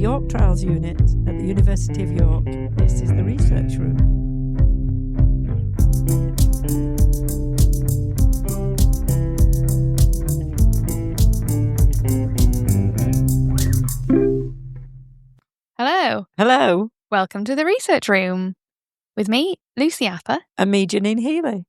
York Trials Unit at the University of York. This is the research room. Hello. Hello. Welcome to the research room with me, Lucy Apper. And me, Janine Healy.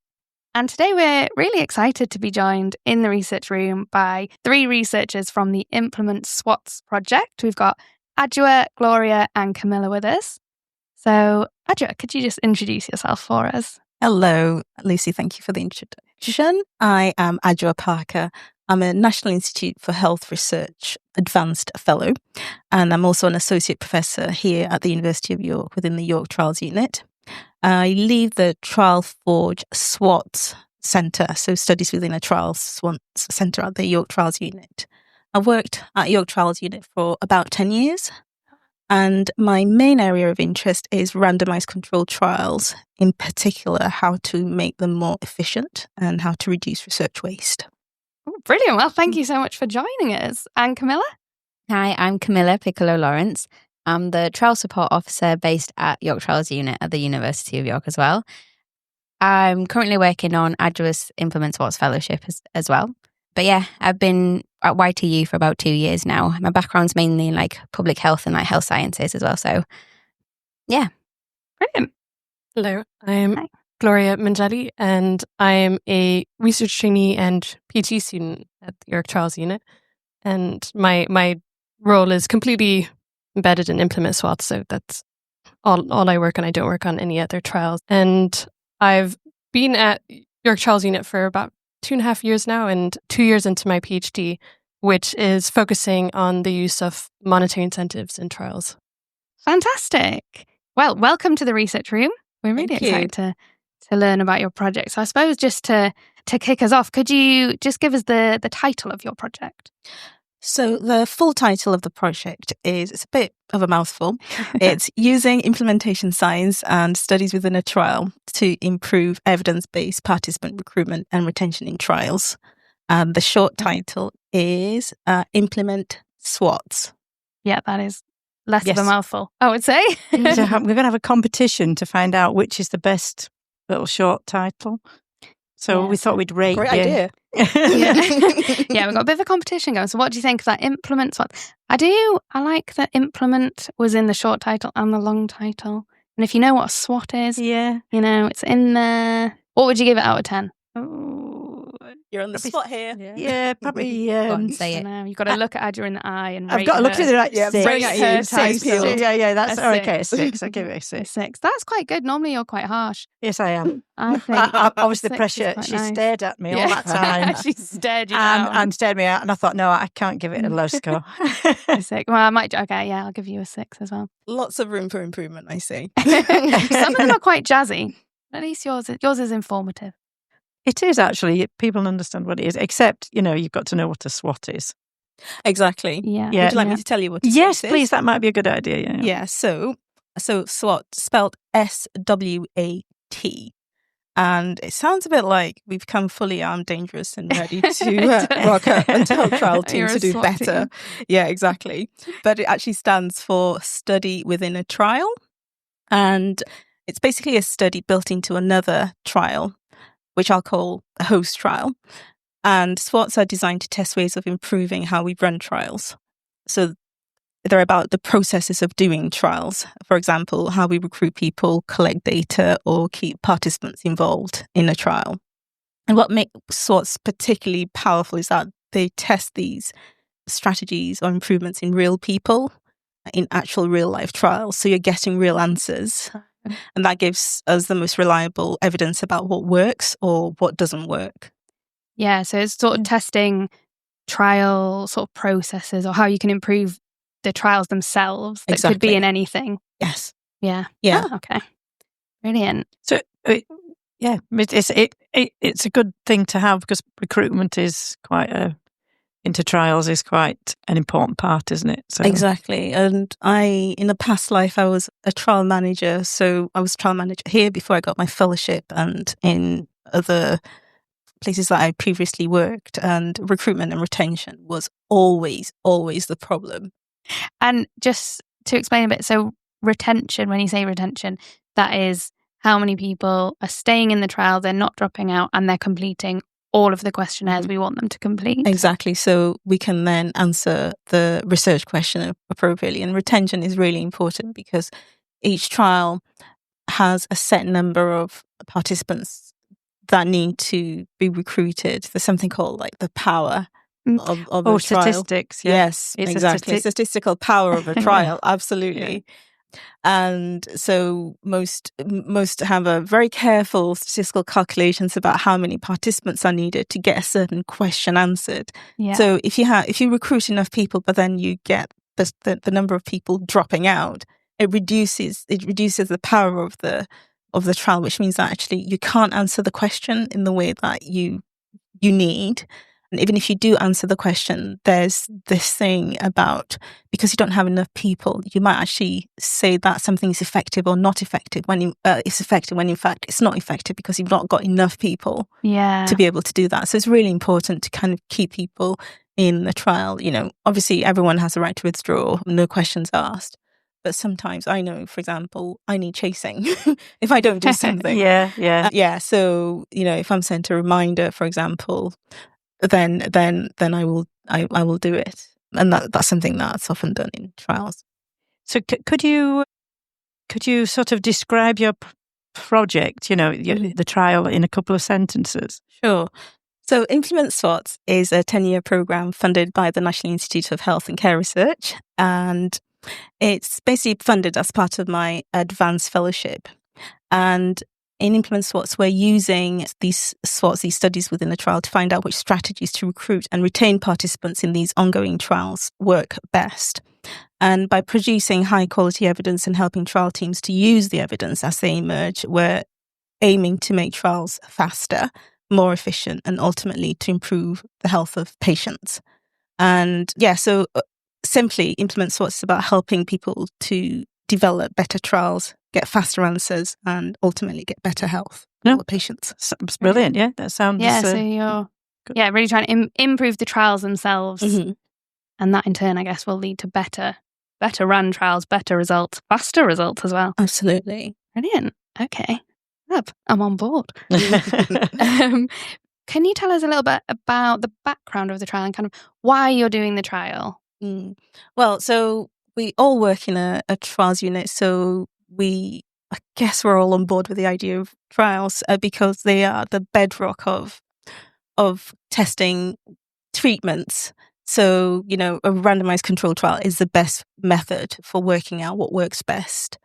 And today we're really excited to be joined in the research room by three researchers from the Implement SWATS project. We've got Adwoa, Gloria and Camila with us. So, Adwoa, could you just introduce yourself for us? Hello, Lucy. Thank you for the introduction. I am Adwoa Parker. I'm a National Institute for Health Research Advanced Fellow, and I'm also an Associate Professor here at the University of York within the York Trials Unit. I lead the Trial Forge SWATS Centre, so Studies Within a Trial SWATS Centre at the York Trials Unit. I've worked at York Trials Unit for about 10 years, and my main area of interest is randomised controlled trials, in particular how to make them more efficient and how to reduce research waste. Oh, brilliant. Well, thank you so much for joining us. And Camila? Hi, I'm Camila Piccolo-Lawrance. I'm the Trial Support Officer based at York Trials Unit at the University of York as well. I'm currently working on Adwoa's Implement SWATS Fellowship as well. But yeah, I've been at YTU for about 2 years now. My background's mainly in public health and health sciences as well. So yeah. Brilliant. Hello, I'm Gloria Mongelli, and I'm a research trainee and PhD student at the York Trials Unit. And my role is completely embedded in Implement SWATS, so that's all I work on. I don't work on any other trials. And I've been at York Trials Unit for about 2.5 years now, and 2 years into my PhD, which is focusing on the use of monetary incentives in trials. Fantastic. Well, welcome to the research room. We're really excited to learn about your project. So I suppose just to kick us off, could you just give us the title of your project? So the full title of the project it's a bit of a mouthful. It's Using Implementation Science and Studies Within a Trial to Improve Evidence-Based Participant Recruitment and Retention in Trials. And the short title is Implement SWATS. Yeah, that is less of a mouthful, I would say. We're going to have a competition to find out which is the best little short title. So we thought we'd rate Great idea. Yeah, we've got a bit of a competition going. So what do you think of that Implement SWAT? I like that Implement was in the short title and the long title. And if you know what a SWAT is, it's in there. What would you give it out of 10? You're on the spot here. Yeah, probably. Go on, say it. You've got to look at Adwoa in the eye and I've got to look at the right. Yeah, six. bring Her it six. Yeah, that's A okay. 6. I'll give it a 6. 6. That's quite good. Normally you're quite harsh. Yes, I am. I think. Obviously, the 6 pressure. is quite She nice. stared at me all that time. She stared you down. And stared me out, and I thought, no, I can't give it a low score. A 6. Well, I might. Okay, yeah, I'll give you a 6 as well. Lots of room for improvement, I see. Some of them are quite jazzy. At least yours is informative. It is actually. People understand what it is, except, you've got to know what a SWOT is. Exactly. Yeah. Would you like me to tell you what a SWOT Yes, is? please. That might be a good idea. Yeah, so SWAT, spelled SWAT. And it sounds a bit like we've come fully armed, dangerous and ready to rock up and tell trial team to do better. Yeah, exactly. But it actually stands for Study Within a Trial. And it's basically a study built into another trial, which I'll call a host trial. And SWATs are designed to test ways of improving how we run trials. So they're about the processes of doing trials. For example, how we recruit people, collect data, or keep participants involved in a trial. And what makes SWATs particularly powerful is that they test these strategies or improvements in real people, in actual real life trials. So you're getting real answers. And that gives us the most reliable evidence about what works or what doesn't work. Yeah, so it's sort of testing trial sort of processes or how you can improve the trials themselves that could be in anything. Yes. Yeah. Yeah. Oh, okay. Brilliant. So, it's a good thing to have because recruitment is into trials is quite an important part, isn't it? So. Exactly. And in a past life, I was a trial manager. So I was trial manager here before I got my fellowship and in other places that I previously worked. And recruitment and retention was always the problem. And just to explain a bit, so retention, when you say retention, that is how many people are staying in the trial, they're not dropping out, and they're completing all of the questionnaires we want them to complete. Exactly. So we can then answer the research question appropriately. And retention is really important because each trial has a set number of participants that need to be recruited. There's something called like the power of a statistics. trial. Yes, it's exactly. Statistical power of a trial. Absolutely. Yeah. And so most have a very careful statistical calculations about how many participants are needed to get a certain question answered. Yeah. So if you recruit enough people, but then you get the number of people dropping out, it reduces the power of the trial, which means that actually you can't answer the question in the way that you need. And even if you do answer the question, there's this thing about, because you don't have enough people, you might actually say that something is effective or not effective when it's effective when in fact it's not effective because you've not got enough people to be able to do that. So it's really important to kind of keep people in the trial. Obviously everyone has the right to withdraw, no questions asked. But sometimes I know, for example, I need chasing if I don't do something. Yeah. So, if I'm sent a reminder, for example, then I will do it. And that's something that's often done in trials. So could you sort of describe your project, the trial in a couple of sentences? Sure. So Implement SWATS is a 10-year program funded by the National Institute of Health and Care Research, and it's basically funded as part of my advanced fellowship. And in Implement SWATS, we're using these studies within the trial to find out which strategies to recruit and retain participants in these ongoing trials work best. And by producing high-quality evidence and helping trial teams to use the evidence as they emerge, we're aiming to make trials faster, more efficient, and ultimately to improve the health of patients. And so simply, Implement SWATS is about helping people to develop better trials, get faster answers, and ultimately get better health for the patients. It's brilliant, yeah. That sounds... so you're really trying to improve the trials themselves. Mm-hmm. And that in turn, I guess, will lead to better run trials, better results, faster results as well. Absolutely. Brilliant. Okay. I'm on board. Can you tell us a little bit about the background of the trial and kind of why you're doing the trial? Well, so we all work in a trials unit, so I guess we're all on board with the idea of trials because they are the bedrock of testing treatments. So, a randomized control trial is the best method for working out what works best.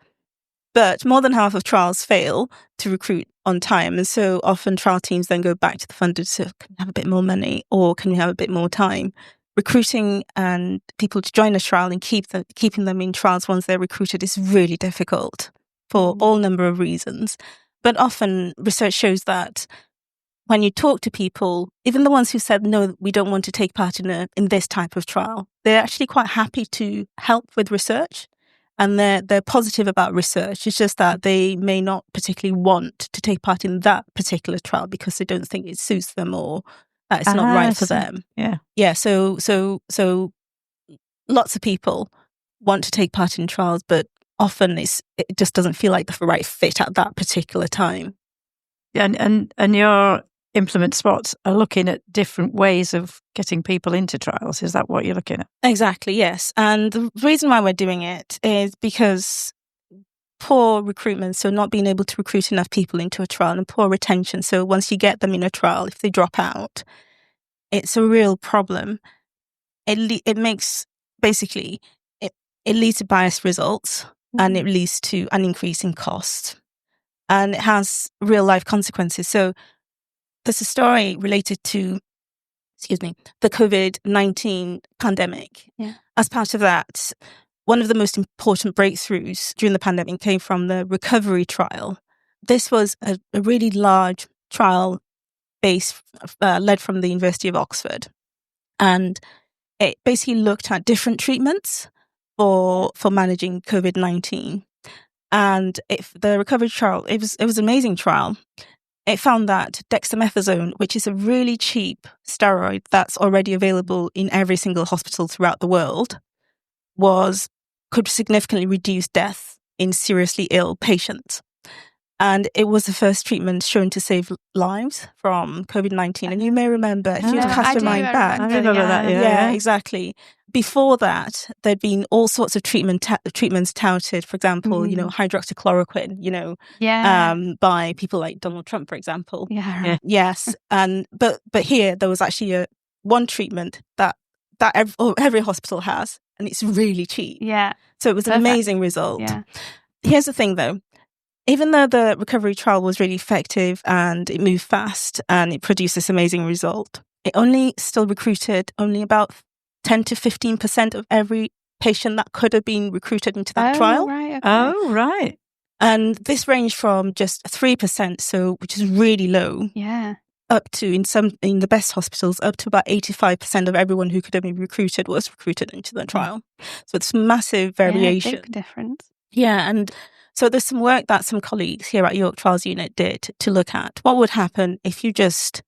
But more than half of trials fail to recruit on time. And so often trial teams then go back to the funder to say, can we have a bit more money or can we have a bit more time? Recruiting and people to join a trial and keeping them in trials once they're recruited is really difficult for all number of reasons. But often research shows that when you talk to people, even the ones who said, no, we don't want to take part in this type of trial, they're actually quite happy to help with research. And they're positive about research. It's just that they may not particularly want to take part in that particular trial because they don't think it suits them or that it's not right for them. Yeah. So lots of people want to take part in trials, but often it just doesn't feel like the right fit at that particular time. Yeah, and your Implement SWATS are looking at different ways of getting people into trials. Is that what you're looking at? Exactly, yes. And the reason why we're doing it is because poor recruitment, so not being able to recruit enough people into a trial, and poor retention. So once you get them in a trial, if they drop out, it's a real problem. It makes, basically, it leads to biased results and it leads to an increase in cost. And it has real life consequences. So there's a story related to, the COVID-19 pandemic. Yeah. As part of that, one of the most important breakthroughs during the pandemic came from the recovery trial. This was a really large trial led from the University of Oxford. And it basically looked at different treatments for managing COVID-19. And the recovery trial, it was an amazing trial. It found that dexamethasone, which is a really cheap steroid that's already available in every single hospital throughout the world, could significantly reduce death in seriously ill patients. And it was the first treatment shown to save lives from COVID-19. And you may remember, if you cast your mind back. I remember that, yeah, exactly. Before that, there'd been all sorts of treatments touted, for example, hydroxychloroquine, by people like Donald Trump, for example. Yeah. Yes. But here, there was actually one treatment that every hospital has, and it's really cheap. Yeah. So it was an amazing result. Yeah. Here's the thing, though. Even though the recovery trial was really effective and it moved fast and it produced this amazing result, it only still recruited only about 10 to 15% of every patient that could have been recruited into that trial. Right, okay. Oh, right. And this ranged from just 3%, which is really low, up to, in the best hospitals, up to about 85% of everyone who could have been recruited was recruited into the trial. So it's massive variation. Yeah, big difference. Yeah, and so there's some work that some colleagues here at York Trials Unit did to look at what would happen if you just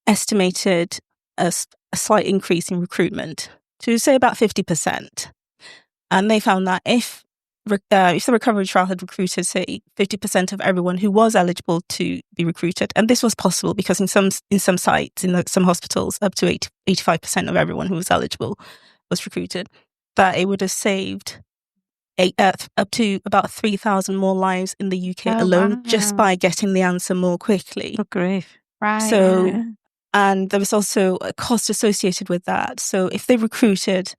estimated a slight increase in recruitment to, say, about 50%. And they found that if the recovery trial had recruited, say, 50% of everyone who was eligible to be recruited, and this was possible because in some sites, some hospitals, up to 85% of everyone who was eligible was recruited, that it would have saved up to about 3,000 more lives in the UK alone, just by getting the answer more quickly. Oh, grief. Right. So, and there was also a cost associated with that. So if they recruited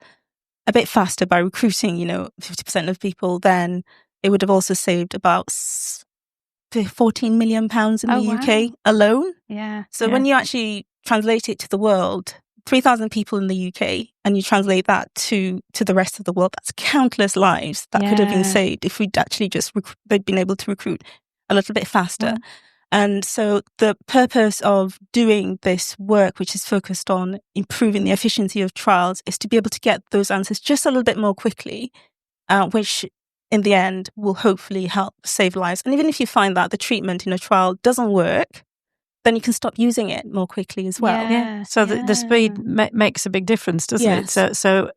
a bit faster by recruiting, 50% of people, then it would have also saved about £14 million in the UK alone. Yeah. So when you actually translate it to the world, 3,000 people in the UK, and you translate that to the rest of the world, that's countless lives that could have been saved if we'd actually they'd been able to recruit a little bit faster. And so the purpose of doing this work, which is focused on improving the efficiency of trials, is to be able to get those answers just a little bit more quickly, which in the end will hopefully help save lives. And even if you find that the treatment in a trial doesn't work, then you can stop using it more quickly as well. Yeah. So the speed makes a big difference, doesn't it? So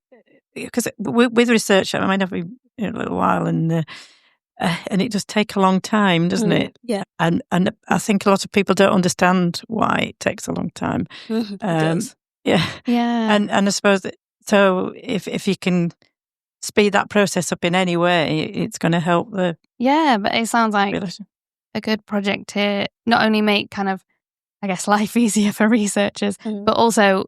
because with research, I might have been a little while, and it does take a long time, doesn't it? Yeah. And I think a lot of people don't understand why it takes a long time. It does. Yeah. Yeah. And I suppose so if you can speed that process up in any way, it's going to help the. Yeah, but it sounds like a good project to not only make kind of, I guess, life easier for researchers, but also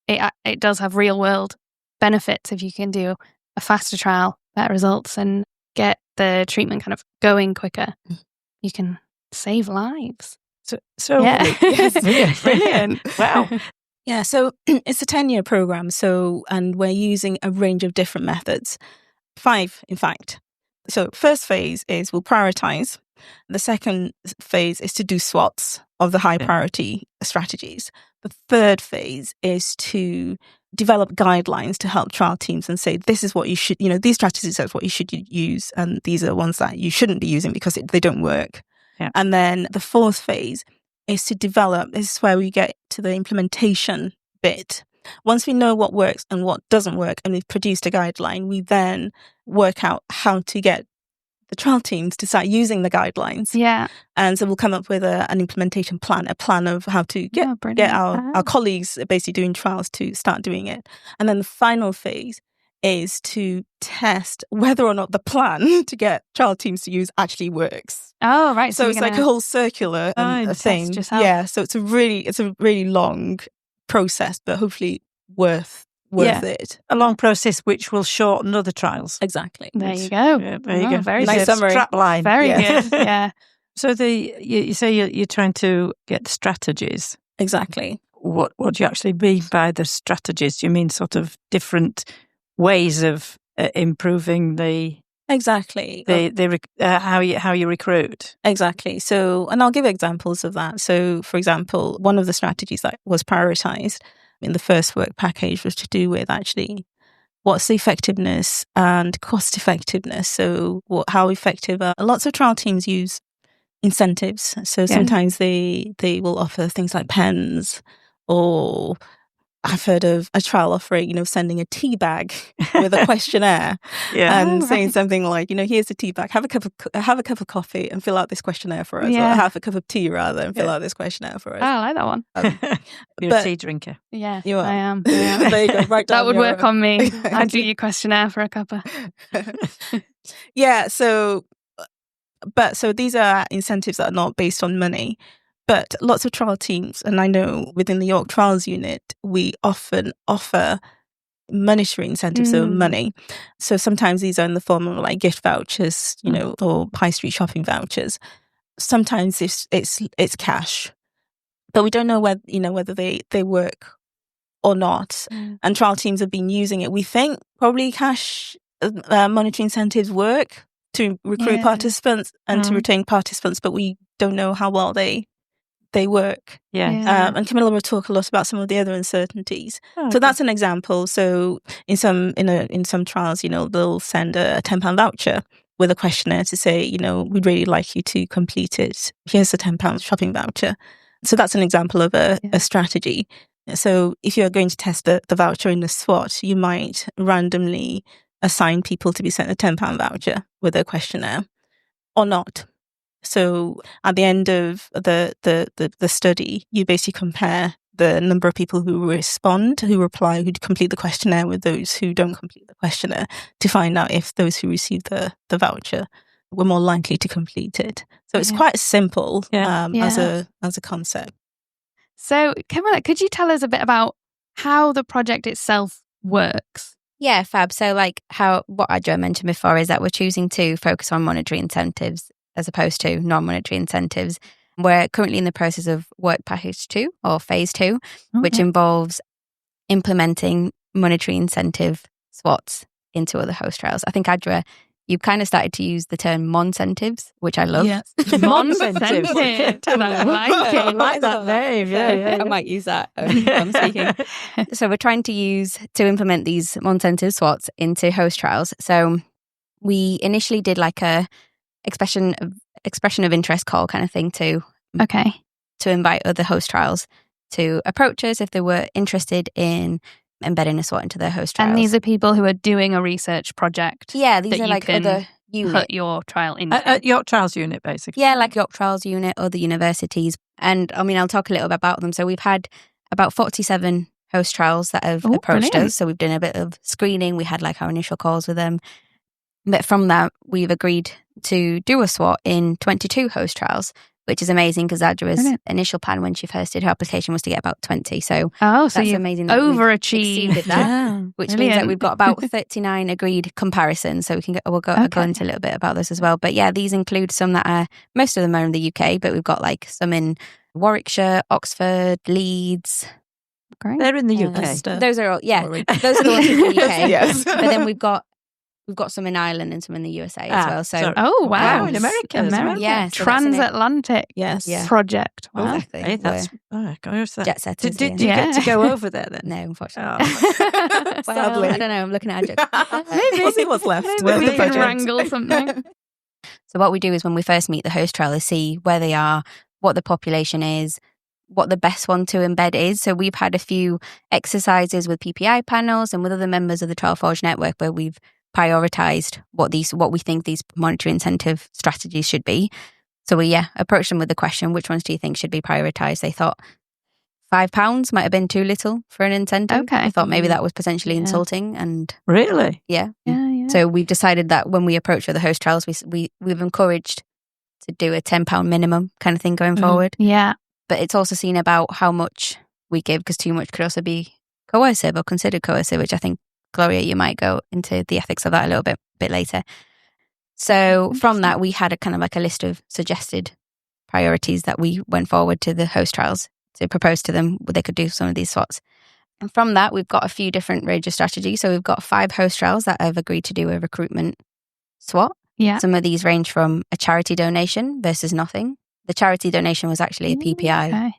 it does have real world benefits if you can do a faster trial, better results, and get the treatment kind of going quicker. You can save lives. So yes. Brilliant. Wow. Yeah, so it's a 10-year program. And we're using a range of different methods, 5, in fact. So first phase is we'll prioritize. The second phase is to do SWATs of the high priority strategies. The third phase is to develop guidelines to help trial teams and say, this is what you should, these strategies are what you should use, and these are ones that you shouldn't be using because they don't work. Yeah. And then the fourth phase is to develop, this is where we get to the implementation bit. Once we know what works and what doesn't work, and we've produced a guideline, we then work out how to get the trial teams to start using the guidelines. Yeah. And so we'll come up with an implementation plan, a plan of how to get our colleagues basically doing trials to start doing it. And then the final phase is to test whether or not the plan to get trial teams to use actually works. Oh, right. So it's like a whole circular thing. Yeah. So it's a really long process, but hopefully worth it. A long process which will shorten other trials. Exactly. There you go. Yeah, there you go. Very nice good. summary. Strap line. Very good. Yeah. So you say you're trying to get strategies. Exactly. What do you actually mean by the strategies? Do you mean sort of different ways of improving the how you recruit? Exactly. So, and I'll give examples of that. So, for example, one of the strategies that was prioritized in the first work package was to do with actually what's the effectiveness and cost effectiveness. So how effective are lots of trial teams use incentives. So sometimes they will offer things like pens or I've heard of a trial offering, sending a tea bag with a questionnaire and saying something like, here's a tea bag, have a cup of coffee and fill out this questionnaire for us, or have a cup of tea rather and fill out this questionnaire for us. Oh, I like that one. You're a tea drinker. Yeah, you are. I am. There you go. Right down that would work on me. I'd do your questionnaire for a cuppa. Yeah. So these are incentives that are not based on money. But lots of trial teams, and I know within the York Trials unit, we often offer monetary incentives, so money. So sometimes these are in the form of like gift vouchers, or high street shopping vouchers. Sometimes it's cash, but we don't know whether they work or not. And trial teams have been using it. We think probably cash monetary incentives work to recruit participants and to retain participants, but we don't know how well they work. And Camila will talk a lot about some of the other uncertainties. So that's an example. So in some trials, they'll send a £10 voucher with a questionnaire to say, we'd really like you to complete it. Here's a £10 shopping voucher. So that's an example of a strategy. So if you're going to test the voucher in the SWAT, you might randomly assign people to be sent a £10 voucher with a questionnaire or not. So at the end of the study, you basically compare the number of people who reply, who complete the questionnaire with those who don't complete the questionnaire to find out if those who received the voucher were more likely to complete it. So it's quite simple as a concept. So Camila, could you tell us a bit about how the project itself works? Yeah, fab. So like what Adwoa mentioned before is that we're choosing to focus on monetary incentives as opposed to non-monetary incentives. We're currently in the process of work package 2 or phase 2, which involves implementing monetary incentive SWATs into other host trials. I think, Adwoa, you've kind of started to use the term Mon-centives, which I love. Yes. Mon-centives. I like that name. Yeah. I might use that when I'm speaking. So we're trying to implement these Mon-centive SWATs into host trials. So we initially did like a expression of interest call kind of thing to invite other host trials to approach us if they were interested in embedding a SWAT into their host trials. And these are people who are doing a research project. Yeah, these are like other units. Put your trial into. At York Trials unit, basically. Yeah, like York Trials unit, other universities. And I mean, I'll talk a little bit about them. So we've had about 47 host trials that have approached us. So we've done a bit of screening. We had like our initial calls with them. But from that, we've agreed to do a SWAT in 22 host trials, which is amazing because Adwoa's initial plan when she first did her application was to get about 20. So that's amazing. That overachieved exceeded that, which means that we've got about 39 agreed comparisons. So we'll go into a little bit about this as well. But yeah, these include some that are, most of them are in the UK, but we've got like some in Warwickshire, Oxford, Leeds. Great. They're in the UK. Those are all, those are the ones in the UK. Yes. But then we've got some in Ireland and some in the USA as well. So, wow, in America. Yeah, so transatlantic project. Wow. Exactly. Hey, that's jet setters. Did you get to go over there then? No, unfortunately. Well, I don't know. I'm looking at Adwoa. Maybe. We'll see what's left. Maybe we can wrangle something. So what we do is when we first meet the host trial is see where they are, what the population is, what the best one to embed is. So we've had a few exercises with PPI panels and with other members of the Trial Forge network where we've prioritized what we think these monetary incentive strategies should be. So we approached them with the question, which ones do you think should be prioritized? They thought £5 might have been too little for an incentive. I thought maybe that was potentially insulting. And really, yeah. So we've decided that when we approach other host trials, we've encouraged to do a £10 minimum kind of thing going forward. Yeah, but it's also seen about how much we give, because too much could also be coercive or considered coercive, which I think, Gloria, you might go into the ethics of that a little bit later. So from that, we had a kind of like a list of suggested priorities that we went forward to the host trials to propose to them they could do some of these SWATs. And from that, we've got a few different range of strategies. So we've got 5 host trials that have agreed to do a recruitment SWAT. Yeah. Some of these range from a charity donation versus nothing. The charity donation was actually a PPI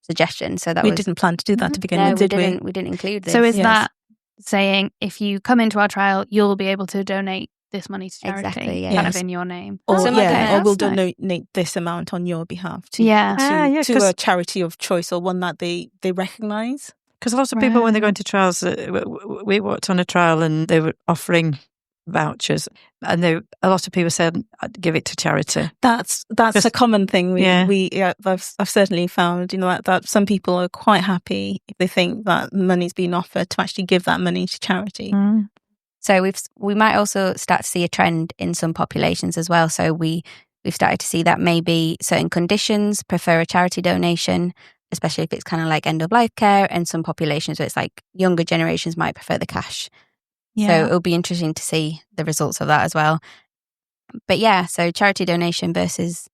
suggestion. So that we didn't plan to do that to begin with, did we? We didn't include this. So is that saying if you come into our trial, you'll be able to donate this money to charity, kind of in your name, or we'll donate this amount on your behalf to a charity of choice or one that they recognise. Because a lot of people, when they go into trials, we worked on a trial and they were offering vouchers, and a lot of people said, "I'd give it to charity." That's a common thing. I've certainly found, that some people are quite happy if they think that money's been offered to actually give that money to charity. Mm. So we might also start to see a trend in some populations as well. So we've started to see that maybe certain conditions prefer a charity donation, especially if it's kind of like end of life care, and some populations where it's like younger generations might prefer the cash. Yeah. So it'll be interesting to see the results of that as well. But yeah, so charity donation versus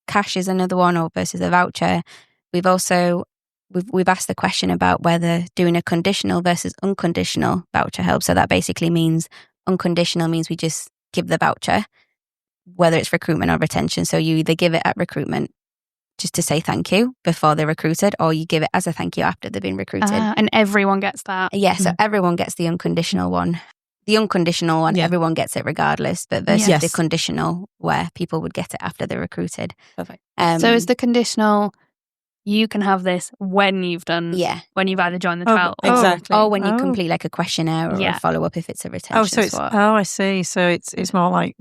cash is another one, or versus a voucher. We've also we've asked the question about whether doing a conditional versus unconditional voucher helps. So that basically means unconditional means we just give the voucher, whether it's recruitment or retention. So you either give it at recruitment just to say thank you before they're recruited, or you give it as a thank you after they've been recruited. And everyone gets that. Yeah, so everyone gets the unconditional one. The unconditional one, everyone gets it regardless, but versus the conditional, where people would get it after they're recruited. Perfect. So is the conditional, you can have this when you've done, when you've either joined the trial. Exactly. Or when you complete like a questionnaire or a follow-up if it's a retention swap. I see. So it's more like,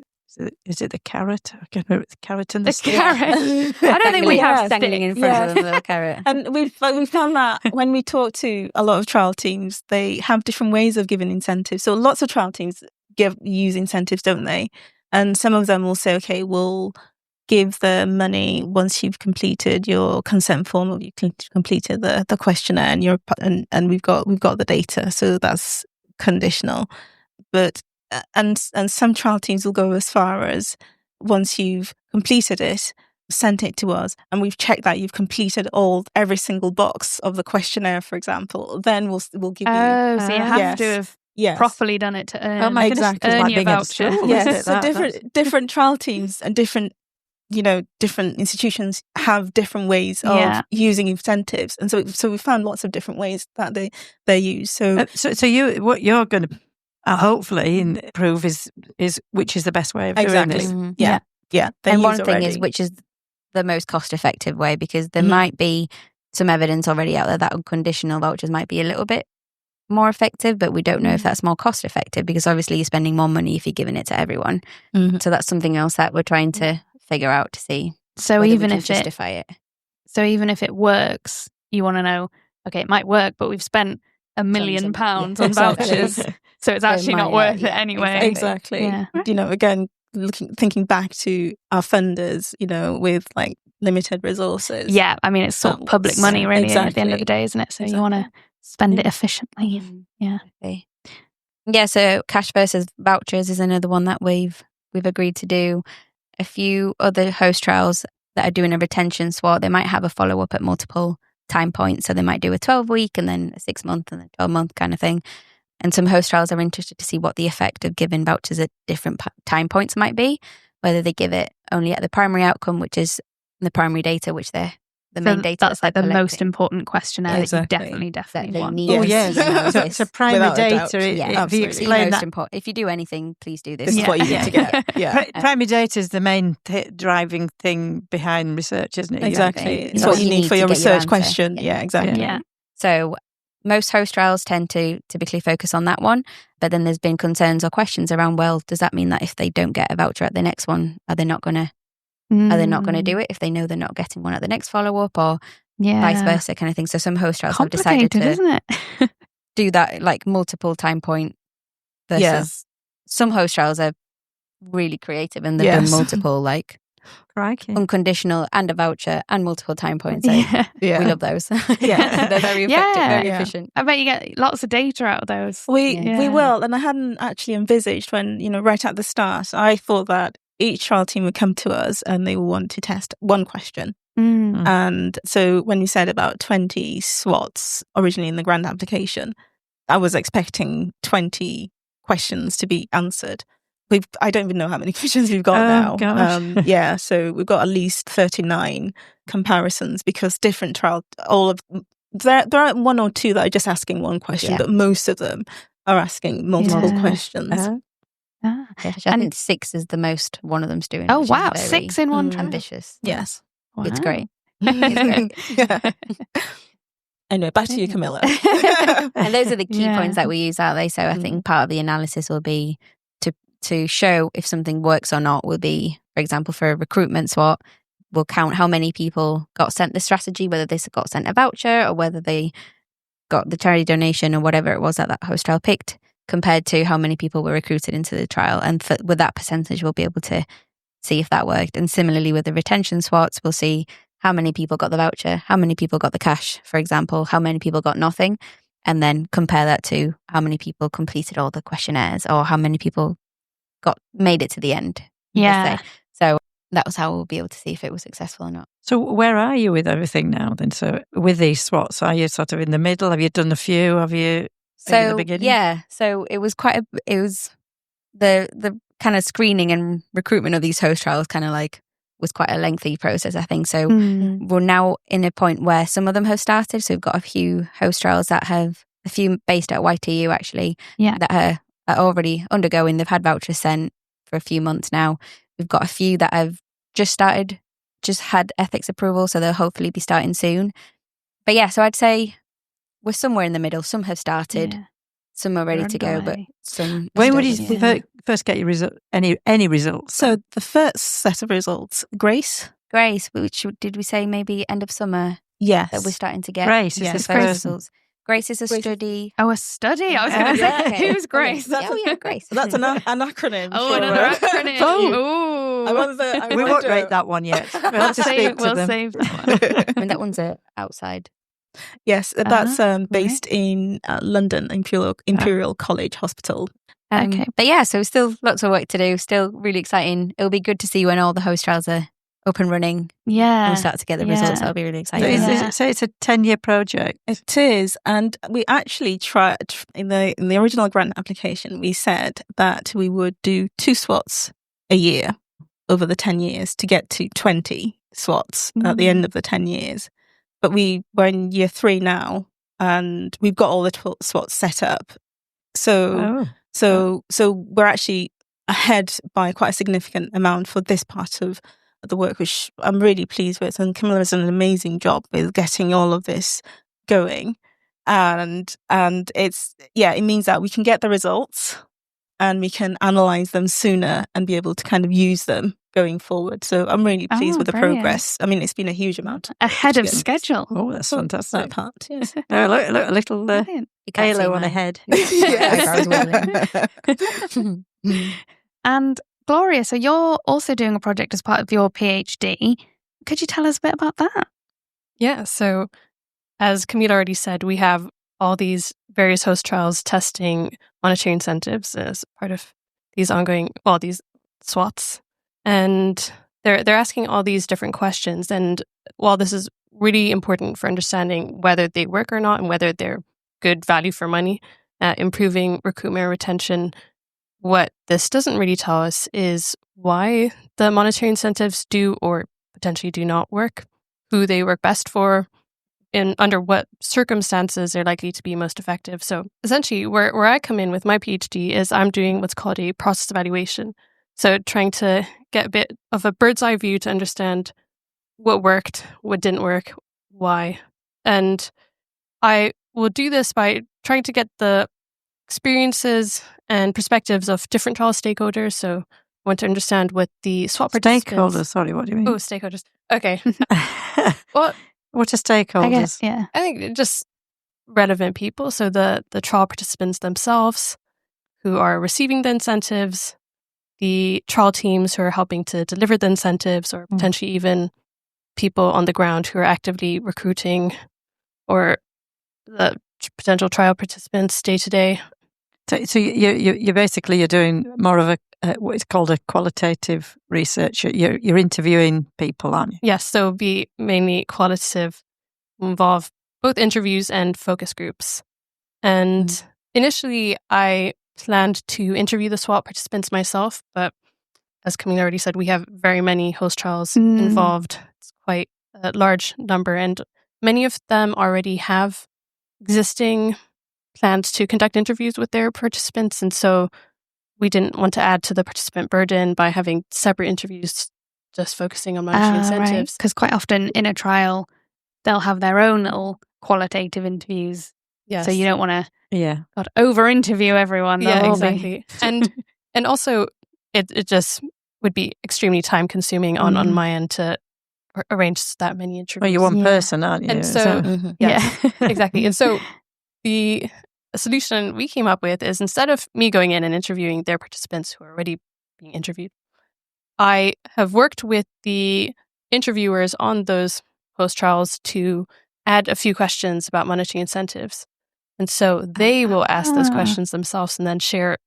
is it the carrot? I can't remember, the carrot and the stick. Carrot. I don't think we have dangling in front of them with a carrot. And we've found that when we talk to a lot of trial teams, they have different ways of giving incentives. So lots of trial teams use incentives, don't they? And some of them will say, okay, we'll give the money once you've completed your consent form, or you completed the questionnaire, and we've got the data. So that's conditional. But and some trial teams will go as far as, once you've completed it, sent it to us, and we've checked that you've completed every single box of the questionnaire, for example, then we'll give you. Oh, so you have to have properly done it to earn. Oh my goodness, earn your voucher. Yes, so different trial teams and different institutions have different ways of using incentives, and so we found lots of different ways that they use. So what you're going to hopefully improve is which is the best way of doing this. Mm-hmm. Yeah. And one thing is which is the most cost effective way, because there might be some evidence already out there that unconditional vouchers might be a little bit more effective, but we don't know if that's more cost effective, because obviously you're spending more money if you're giving it to everyone. Mm-hmm. So that's something else that we're trying to figure out to see. So even if justify it. So even if it works, you want to know, okay, it might work, but we've spent £1 million on vouchers. So it's actually not worth it anyway. Exactly. Yeah. Again, thinking back to our funders, with like limited resources. Yeah, I mean, it's sort of public money really at the end of the day, isn't it? So you want to spend it efficiently. Yeah. Yeah, so cash versus vouchers is another one that we've agreed to do. A few other host trials that are doing a retention swap, they might have a follow-up at multiple time points. So they might do a 12-week and then a 6-month and then 12-month kind of thing. And some host trials are interested to see what the effect of giving vouchers at different time points might be, whether they give it only at the primary outcome, which is the primary data, which they're the main data. That's like the most important questionnaire that you definitely want. Need. Oh, yes. So primary data, if you explain that. Important. If you do anything, please do this. This is what you need to get. Primary data is the main driving thing behind research, isn't it? Exactly. It's what you need for your research question. Yeah, exactly. Yeah. So most host trials tend to typically focus on that one, but then there's been concerns or questions around, well, does that mean that if they don't get a voucher at the next one, are they not going to do it if they know they're not getting one at the next follow-up, or vice versa kind of thing? So some host trials have decided to isn't it? do that like multiple time point versus some host trials are really creative and they've done multiple like unconditional and a voucher and multiple time points. So we love those. They're very effective, very efficient. I bet you get lots of data out of those. We will, and I hadn't actually envisaged when, right at the start, I thought that each trial team would come to us and they will want to test one question. And so when you said about 20 SWATs originally in the grant application, I was expecting 20 questions to be answered. I don't even know how many questions we've got now. So we've got at least 39 comparisons, because different trial, there are one or two that are just asking one question, but most of them are asking multiple questions. I think 6 is the most one of them's doing. Oh wow, 6 in one trial. Ambitious. Yes. It's great. Yeah. Anyway, back to you, Camilla. And those are the key points that we use, aren't they? So I think part of the analysis will be to show if something works or not will be, for example, for a recruitment SWAT, we'll count how many people got sent the strategy, whether they got sent a voucher or whether they got the charity donation or whatever it was that host trial picked, compared to how many people were recruited into the trial. And with that percentage, we'll be able to see if that worked. And similarly with the retention SWATs, we'll see how many people got the voucher, how many people got the cash, for example, how many people got nothing, and then compare that to how many people completed all the questionnaires or how many people made it to the end. Yeah. So that was how we'll be able to see if it was successful or not. So where are you with everything now then? So with these SWATs, are you sort of in the middle? Have you done a few? Have you at the beginning? Yeah. So it was the kind of screening and recruitment of these host trials was quite a lengthy process, I think. So we're now in a point where some of them have started. So we've got a few host trials a few based at YTU actually, that are already undergoing. They've had vouchers sent for a few months now. We've got a few that have just had ethics approval, so they'll hopefully be starting soon. But yeah, so I'd say we're somewhere in the middle. Some have started, some are ready to go, but some... When would you first get your any results? So the first set of results, Grace, which did we say maybe end of summer? Yes. That we're starting to get. Grace is the first results. Grace is a study. Oh, a study? I was going to say, who's Grace? Grace. That's an acronym. Another acronym. Oh. We won't rate that one yet. We'll save that one. I mean, that one's outside. Yes, that's based in London, Imperial College Hospital. Okay. But yeah, so still lots of work to do. Still really exciting. It'll be good to see when all the host trials are up and running. Yeah. And we start to get the results. That'll be really exciting. So it's a 10-year project. It is. And we actually tried, in the original grant application, we said that we would do 2 SWATs a year over the 10 years to get to 20 SWATs at the end of the 10 years. But we're in year 3 now, and we've got all the SWATs set up. So we're actually ahead by quite a significant amount for this part of the work, which I'm really pleased with. And Camila has done an amazing job with getting all of this going. And it means that we can get the results and we can analyze them sooner and be able to kind of use them going forward. So I'm really pleased with the progress. I mean, it's been a huge amount. Ahead of schedule. Oh, that's fantastic. That part, yes. Oh, look, a little halo on a head. And Gloria, so you're also doing a project as part of your PhD. Could you tell us a bit about that? Yeah, so as Camila already said, we have all these various host trials testing monetary incentives as part of these these SWATs. And they're asking all these different questions. And while this is really important for understanding whether they work or not and whether they're good value for money, improving recruitment and retention, what this doesn't really tell us is why the monetary incentives do or potentially do not work, who they work best for, and under what circumstances they're likely to be most effective. So essentially where I come in with my PhD is I'm doing what's called a process evaluation. So trying to get a bit of a bird's eye view to understand what worked, what didn't work, why. And I will do this by trying to get the experiences and perspectives of different trial stakeholders. So I want to understand what the SWAT participants... Stakeholders, sorry, what do you mean? Oh, stakeholders. Okay. What are stakeholders? I guess, yeah. I think just relevant people. So the trial participants themselves who are receiving the incentives, the trial teams who are helping to deliver the incentives, or potentially even people on the ground who are actively recruiting, or the potential trial participants day to day. So you're basically doing more of a what is called a qualitative research. You're interviewing people, aren't you? Yes, so it'll be mainly qualitative, involve both interviews and focus groups. And initially, I planned to interview the SWAT participants myself, but as Camila already said, we have very many host trials involved. It's quite a large number, and many of them already have existing plans to conduct interviews with their participants, and so we didn't want to add to the participant burden by having separate interviews just focusing on monetary incentives. Because quite often in a trial, they'll have their own little qualitative interviews. Yes. So you don't want to over-interview everyone. Yeah, exactly. And also, it just would be extremely time-consuming on my end to arrange that many interviews. Well, you're one person, aren't you? And so exactly. And so the solution we came up with is, instead of me going in and interviewing their participants who are already being interviewed, I have worked with the interviewers on those post-trials to add a few questions about monetary incentives. And so they will ask those questions themselves and then share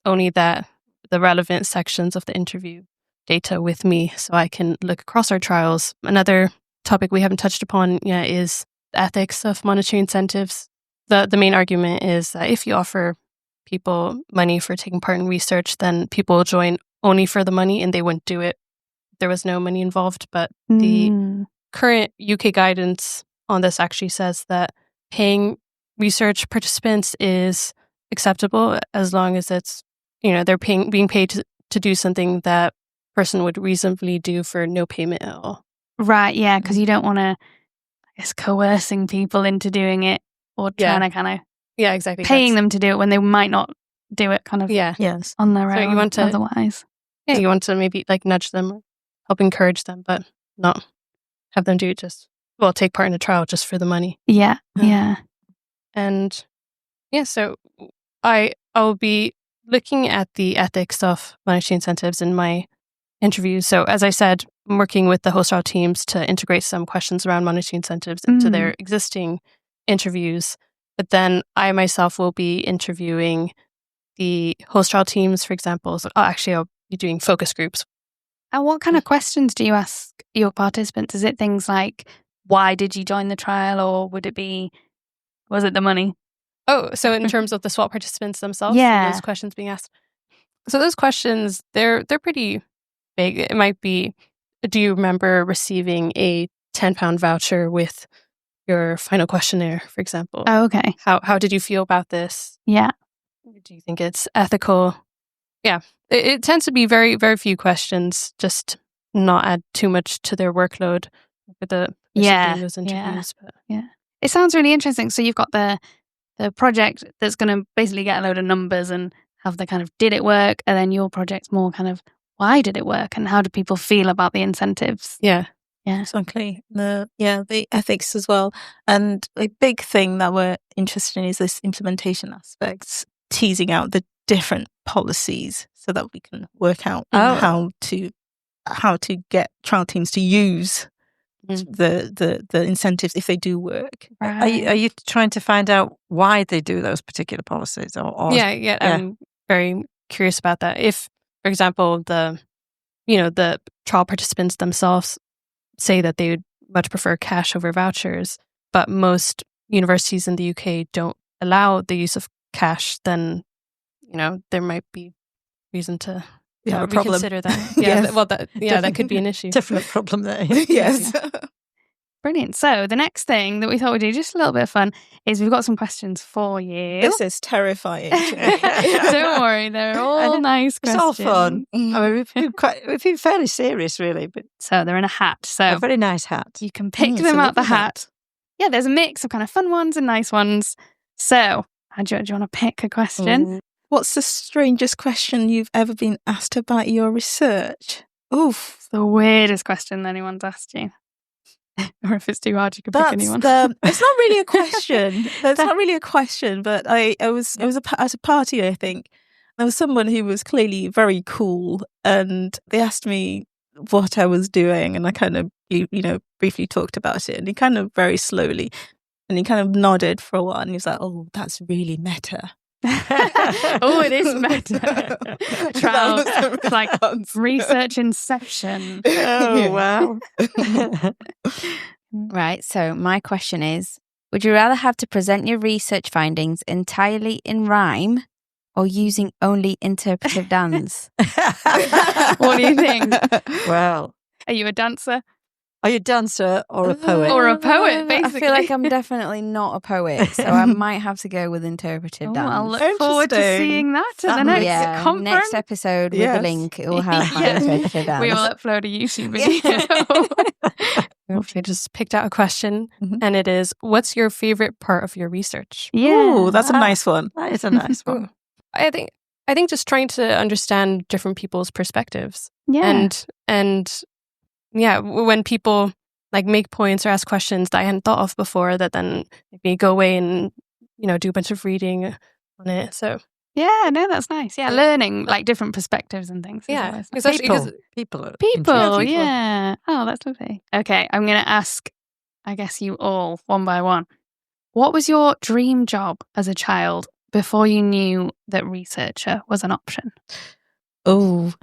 only the relevant sections of the interview data with me, so I can look across our trials. Another topic we haven't touched upon yet is the ethics of monetary incentives. The main argument is that if you offer people money for taking part in research, then people will join only for the money and they wouldn't do it if there was no money involved. But the current UK guidance on this actually says that paying research participants is acceptable as long as it's, they're being paid to do something that person would reasonably do for no payment at all. Right, yeah, because you don't want to, coercing people into doing it or trying to kind of exactly paying them to do it when they might not do it kind of on their own. You want to, otherwise. Yeah, you want to maybe nudge them, help encourage them, but not have them do it take part in a trial just for the money. Yeah, yeah. And so I'll be looking at the ethics of monetary incentives in my interviews. So as I said, I'm working with the host trial teams to integrate some questions around monetary incentives into their existing interviews. But then I myself will be interviewing the host trial teams, for example. So I'll be doing focus groups. And what kind of questions do you ask your participants? Is it things like, why did you join the trial? Or was it the money? Oh, so in terms of the SWAT participants themselves, those questions being asked. So those questions, they're pretty vague. It might be, do you remember receiving a £10 voucher with your final questionnaire, for example? Oh, okay. How did you feel about this? Yeah. Do you think it's ethical? Yeah. It tends to be very, very few questions, just not add too much to their workload for the person doing those interviews. Yeah. It sounds really interesting. So you've got the project that's going to basically get a load of numbers and have the kind of, did it work? And then your project's more kind of, why did it work? And how do people feel about the incentives? Yeah, exactly. The ethics as well. And a big thing that we're interested in is this implementation aspects, teasing out the different policies so that we can work out how to get trial teams to use the incentives if they do work. Right. Are you trying to find out why they do those particular policies? Or I'm very curious about that. If, for example, the trial participants themselves say that they would much prefer cash over vouchers, but most universities in the UK don't allow the use of cash, then there might be reason to reconsider that. That could be an issue. Definite problem there. Yes. Brilliant. So the next thing that we thought we'd do, just a little bit of fun, is we've got some questions for you. This is terrifying. Don't worry, they're all nice questions. It's all fun. I mean, we've been fairly serious, really. But so they're in a hat. So a very nice hat. You can pick them out the hat. Yeah, there's a mix of kind of fun ones and nice ones. So, Adwoa, do you want to pick a question? What's the strangest question you've ever been asked about your research? Oof. It's the weirdest question anyone's asked you. Or if it's too hard, you can pick anyone. It's not really a question. It's not really a question, but I was at a party, I think. There was someone who was clearly very cool, and they asked me what I was doing, and I kind of, briefly talked about it, and he kind of very slowly, and he kind of nodded for a while, and he was like, "Oh, that's really meta." Oh, it is meta. Trial, it's like research inception. Oh, wow. Right, so my question is, would you rather have to present your research findings entirely in rhyme or using only interpretive dance? What do you think? Well, are you a dancer? Are you a dancer or a poet? Or a poet, basically. I feel like I'm definitely not a poet, so I might have to go with interpretive dance. I'll look forward to seeing that at the next conference. Next episode with the link, it will have my interpretive dance. We will upload a YouTube video. I just picked out a question, and it is, what's your favorite part of your research? Yeah, that's a nice one. That is a nice one. I think just trying to understand different people's perspectives. Yeah. And yeah, when people like make points or ask questions that I hadn't thought of before, that then make me go away and, do a bunch of reading on it. So yeah, no, that's nice. Yeah, learning like different perspectives and things. Yeah, especially because people. Yeah. Oh, that's lovely. Okay, I'm going to ask, I guess, you all one by one. What was your dream job as a child before you knew that researcher was an option? Oh,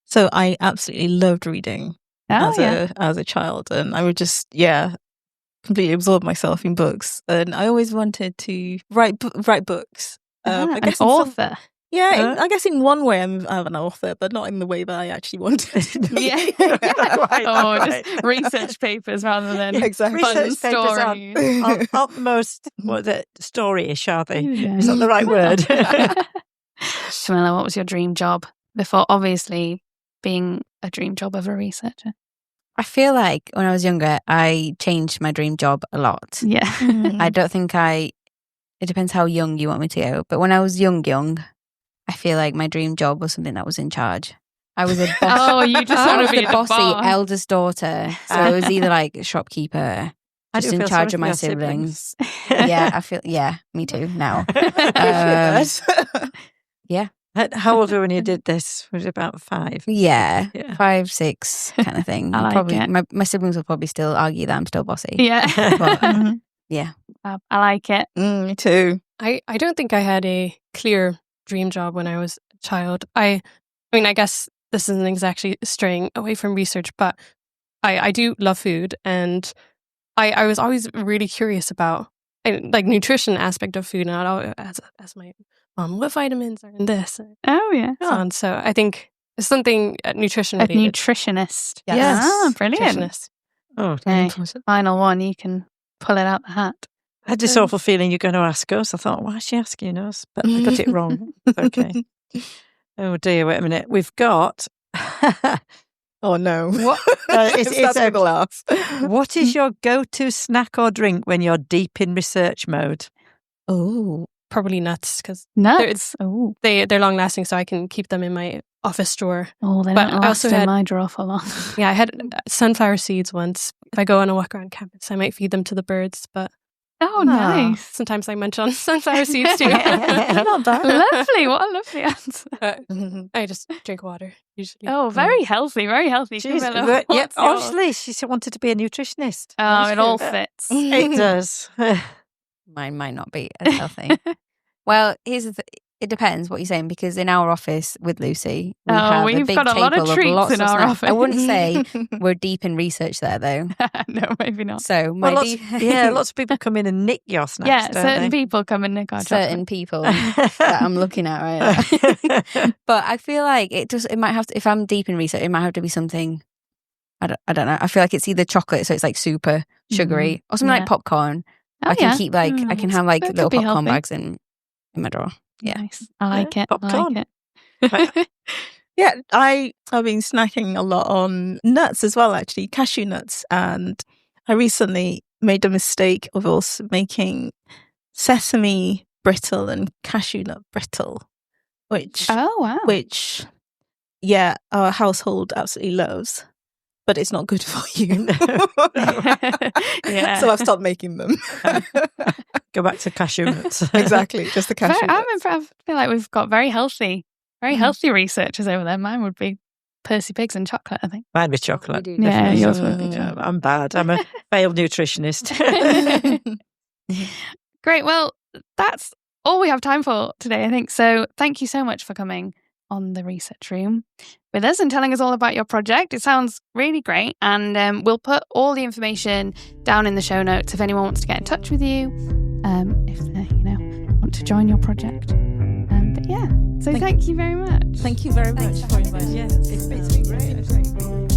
so I absolutely loved reading as a child, and I would just completely absorb myself in books, and I always wanted to write books. I guess an author. I guess in one way I'm an author, but not in the way that I actually wanted to be. Just research papers rather than exactly. fun stories. Aren't the most story-ish, are they? Is that the right word? Camila, what was your dream job before obviously being a dream job of a researcher? I feel like when I was younger, I changed my dream job a lot. Yeah. I don't think it depends how young you want me to go. But when I was young, I feel like my dream job was something that was in charge. I was a boss. You just want to be the bossy eldest daughter. So I was either like a shopkeeper, just in charge of my siblings. Yeah, I feel, me too now. Yeah. How old were you when you did this? Was it about 5? Yeah, 5, 6 kind of thing. I like it. My siblings will probably still argue that I'm still bossy. Yeah. But, yeah. I like it. Me too. I don't think I had a clear dream job when I was a child. I mean, I guess this isn't exactly straying away from research, but I do love food, and I was always really curious about like nutrition aspect of food, and I'd ask my mom, what vitamins are in this? Oh yeah. So I think it's something nutrition related. A nutritionist. Yes. Ah, brilliant. Nutritionist. Oh, okay. Final one, you can pull it out the hat. I had this awful feeling you're going to ask us. I thought, why is she asking us? But I got it wrong. It's okay. Oh dear, wait a minute. We've got... Oh no. What, it's a laugh. What is your go-to snack or drink when you're deep in research mode? Oh, probably nuts, because they're long lasting, so I can keep them in my office drawer. Oh, they don't last in my drawer for long. Yeah, I had sunflower seeds once. If I go on a walk around campus, I might feed them to the birds, but nice. Sometimes I munch on sunflower seeds too. Not bad. Lovely. What a lovely answer. I just drink water usually. Oh, very healthy. Very healthy. Honestly, she wanted to be a nutritionist. Oh, it all fits. It does. Mine might not be as healthy. Well, here's the thing. It depends what you're saying, because in our office with Lucy, we've got a lot of treats in our office. I wouldn't say we're deep in research there, though. No, maybe not. So lots of people come in and nick your snacks. Yeah, certain people come and nick our chocolate. Certain people that I'm looking at right now. But I feel like it might have to, if I'm deep in research, it might have to be something. I don't know. I feel like it's either chocolate, so it's like super sugary, or something like popcorn. I can keep I can have like little popcorn bags in my drawer. Yeah, nice. I like it. Popcorn. I like it. Yeah, I've been snacking a lot on nuts as well, actually, cashew nuts. And I recently made the mistake of also making sesame brittle and cashew nut brittle, which our household absolutely loves. But it's not good for you. Yeah. So I've stopped making them. Go back to cashew nuts. Exactly, just the cashew nuts. I feel like we've got very healthy researchers over there. Mine would be Percy Pigs and chocolate, I think. Mine with chocolate. Yeah, yours would be chocolate. I'm bad. I'm a failed nutritionist. Great. Well, that's all we have time for today, I think. So thank you so much for coming on the Research Room with us and telling us all about your project. It sounds really great, and we'll put all the information down in the show notes if anyone wants to get in touch with you, if they want to join your project. But yeah, so thank you very much. Thank you very much for inviting us. It's been great.